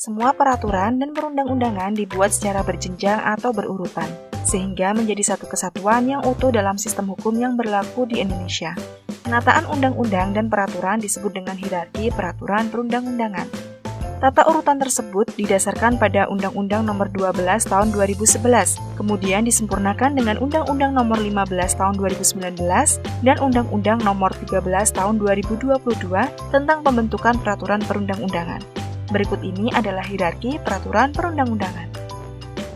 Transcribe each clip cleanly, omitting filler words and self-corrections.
Semua peraturan dan perundang-undangan dibuat secara berjenjang atau berurutan, sehingga menjadi satu kesatuan yang utuh dalam sistem hukum yang berlaku di Indonesia. Penataan undang-undang dan peraturan disebut dengan hierarki peraturan perundang-undangan. Tata urutan tersebut didasarkan pada Undang-Undang Nomor 12 Tahun 2011, kemudian disempurnakan dengan Undang-Undang Nomor 15 Tahun 2019 dan Undang-Undang Nomor 13 Tahun 2022 tentang pembentukan peraturan perundang-undangan. Berikut ini adalah hierarki peraturan perundang-undangan.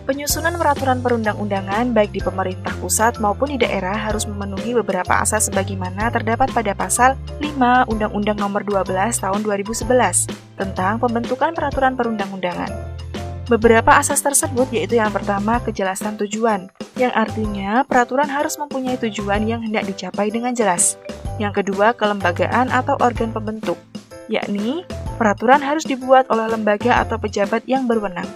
Penyusunan peraturan perundang-undangan baik di pemerintah pusat maupun di daerah harus memenuhi beberapa asas sebagaimana terdapat pada pasal 5 Undang-Undang Nomor 12 Tahun 2011 tentang pembentukan peraturan perundang-undangan. Beberapa asas tersebut yaitu yang pertama kejelasan tujuan, yang artinya peraturan harus mempunyai tujuan yang hendak dicapai dengan jelas. Yang kedua kelembagaan atau organ pembentuk, yakni peraturan harus dibuat oleh lembaga atau pejabat yang berwenang.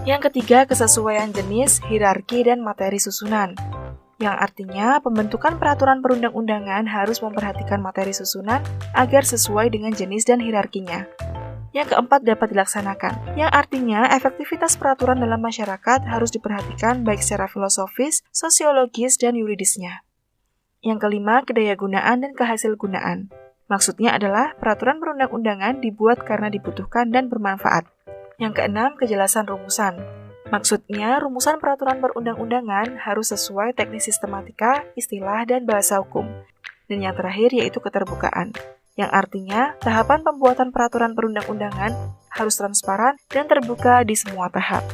Yang ketiga, kesesuaian jenis, hierarki, dan materi susunan. Yang artinya, pembentukan peraturan perundang-undangan harus memperhatikan materi susunan agar sesuai dengan jenis dan hierarkinya. Yang keempat, dapat dilaksanakan. Yang artinya, efektivitas peraturan dalam masyarakat harus diperhatikan baik secara filosofis, sosiologis, dan yuridisnya. Yang kelima, kedayagunaan dan kehasilgunaan. Maksudnya adalah peraturan perundang-undangan dibuat karena dibutuhkan dan bermanfaat. Yang keenam, kejelasan rumusan. Maksudnya, rumusan peraturan perundang-undangan harus sesuai teknik sistematika, istilah, dan bahasa hukum. Dan yang terakhir yaitu keterbukaan, yang artinya tahapan pembuatan peraturan perundang-undangan harus transparan dan terbuka di semua tahap.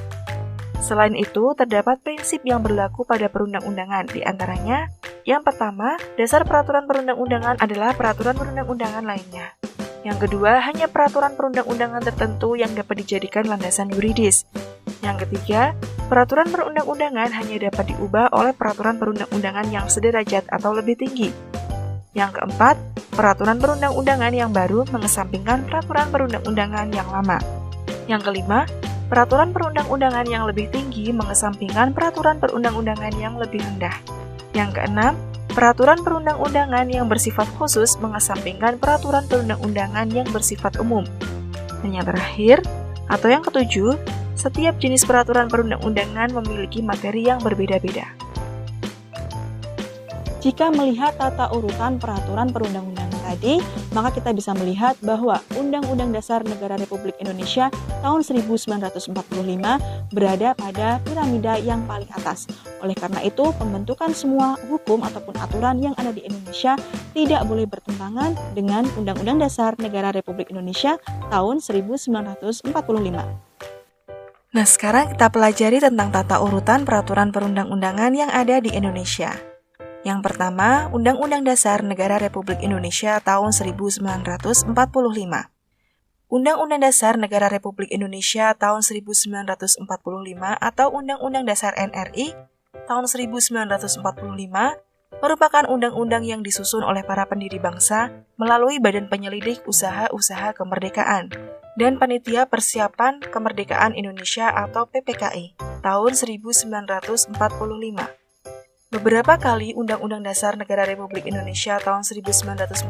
Selain itu, terdapat prinsip yang berlaku pada perundang-undangan, di antaranya, yang pertama, dasar peraturan perundang-undangan adalah peraturan perundang-undangan lainnya. Yang kedua, hanya peraturan perundang-undangan tertentu yang dapat dijadikan landasan yuridis. Yang ketiga, peraturan perundang-undangan hanya dapat diubah oleh peraturan perundang-undangan yang sederajat atau lebih tinggi. Yang keempat, peraturan perundang-undangan yang baru mengesampingkan peraturan perundang-undangan yang lama. Yang kelima, peraturan perundang-undangan yang lebih tinggi mengesampingkan peraturan perundang-undangan yang lebih rendah. Yang keenam, peraturan perundang-undangan yang bersifat khusus mengesampingkan peraturan perundang-undangan yang bersifat umum. Dan yang terakhir, atau yang ketujuh, setiap jenis peraturan perundang-undangan memiliki materi yang berbeda-beda. Jika melihat tata urutan peraturan perundang-undangan tadi, maka kita bisa melihat bahwa Undang-Undang Dasar Negara Republik Indonesia tahun 1945 berada pada piramida yang paling atas. Oleh karena itu, pembentukan semua hukum ataupun aturan yang ada di Indonesia tidak boleh bertentangan dengan Undang-Undang Dasar Negara Republik Indonesia tahun 1945. Nah, sekarang kita pelajari tentang tata urutan peraturan perundang-undangan yang ada di Indonesia. Yang pertama, Undang-Undang Dasar Negara Republik Indonesia tahun 1945. Undang-Undang Dasar Negara Republik Indonesia tahun 1945 atau Undang-Undang Dasar NRI tahun 1945 merupakan undang-undang yang disusun oleh para pendiri bangsa melalui Badan Penyelidik Usaha-Usaha Kemerdekaan dan Panitia Persiapan Kemerdekaan Indonesia atau PPKI tahun 1945. Beberapa kali Undang-Undang Dasar Negara Republik Indonesia tahun 1945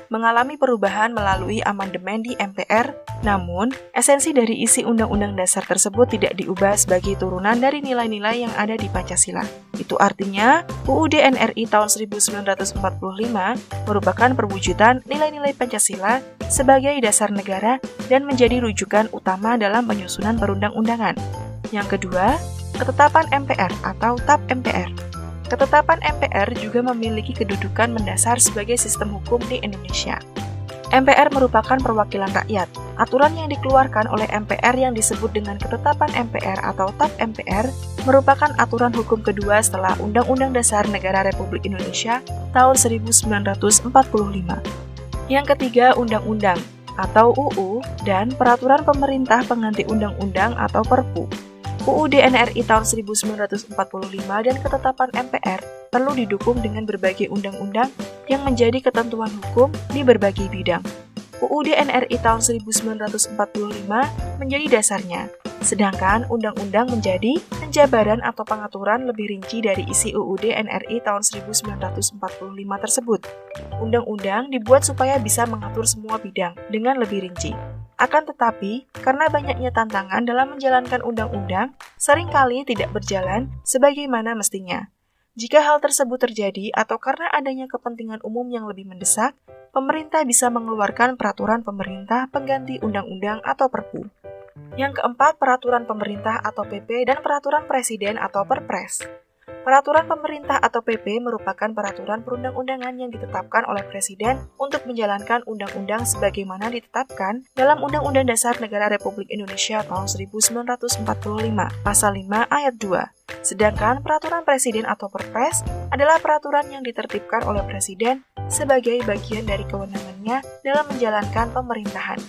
mengalami perubahan melalui amandemen di MPR, namun esensi dari isi Undang-Undang Dasar tersebut tidak diubah sebagai turunan dari nilai-nilai yang ada di Pancasila. Itu artinya, UUD NRI tahun 1945 merupakan perwujudan nilai-nilai Pancasila sebagai dasar negara dan menjadi rujukan utama dalam penyusunan perundang-undangan. Yang kedua, Ketetapan MPR atau TAP MPR. Ketetapan MPR juga memiliki kedudukan mendasar sebagai sistem hukum di Indonesia. MPR merupakan perwakilan rakyat. Aturan yang dikeluarkan oleh MPR yang disebut dengan Ketetapan MPR atau TAP MPR merupakan aturan hukum kedua setelah Undang-Undang Dasar Negara Republik Indonesia tahun 1945. Yang ketiga, Undang-Undang atau UU dan Peraturan Pemerintah Pengganti Undang-Undang atau Perpu. UUD NRI tahun 1945 dan Ketetapan MPR perlu didukung dengan berbagai undang-undang yang menjadi ketentuan hukum di berbagai bidang. UUD NRI tahun 1945 menjadi dasarnya, sedangkan undang-undang menjadi penjabaran atau pengaturan lebih rinci dari isi UUD NRI tahun 1945 tersebut. Undang-undang dibuat supaya bisa mengatur semua bidang dengan lebih rinci. Akan tetapi, karena banyaknya tantangan dalam menjalankan undang-undang, seringkali tidak berjalan sebagaimana mestinya. Jika hal tersebut terjadi atau karena adanya kepentingan umum yang lebih mendesak, pemerintah bisa mengeluarkan peraturan pemerintah pengganti undang-undang atau Perpu. Yang keempat, peraturan pemerintah atau PP dan peraturan presiden atau Perpres. Peraturan pemerintah atau PP merupakan peraturan perundang-undangan yang ditetapkan oleh Presiden untuk menjalankan undang-undang sebagaimana ditetapkan dalam Undang-Undang Dasar Negara Republik Indonesia tahun 1945, Pasal 5 Ayat 2. Sedangkan peraturan Presiden atau Perpres adalah peraturan yang ditertibkan oleh Presiden sebagai bagian dari kewenangannya dalam menjalankan pemerintahan.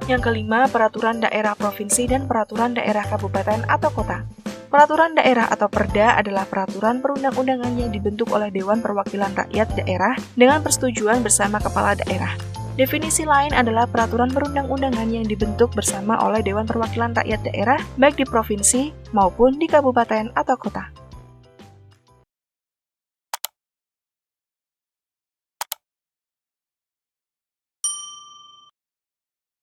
Yang kelima, peraturan daerah provinsi dan peraturan daerah kabupaten atau kota. Peraturan daerah atau Perda adalah peraturan perundang-undangan yang dibentuk oleh Dewan Perwakilan Rakyat Daerah dengan persetujuan bersama kepala daerah. Definisi lain adalah peraturan perundang-undangan yang dibentuk bersama oleh Dewan Perwakilan Rakyat Daerah baik di provinsi maupun di kabupaten atau kota.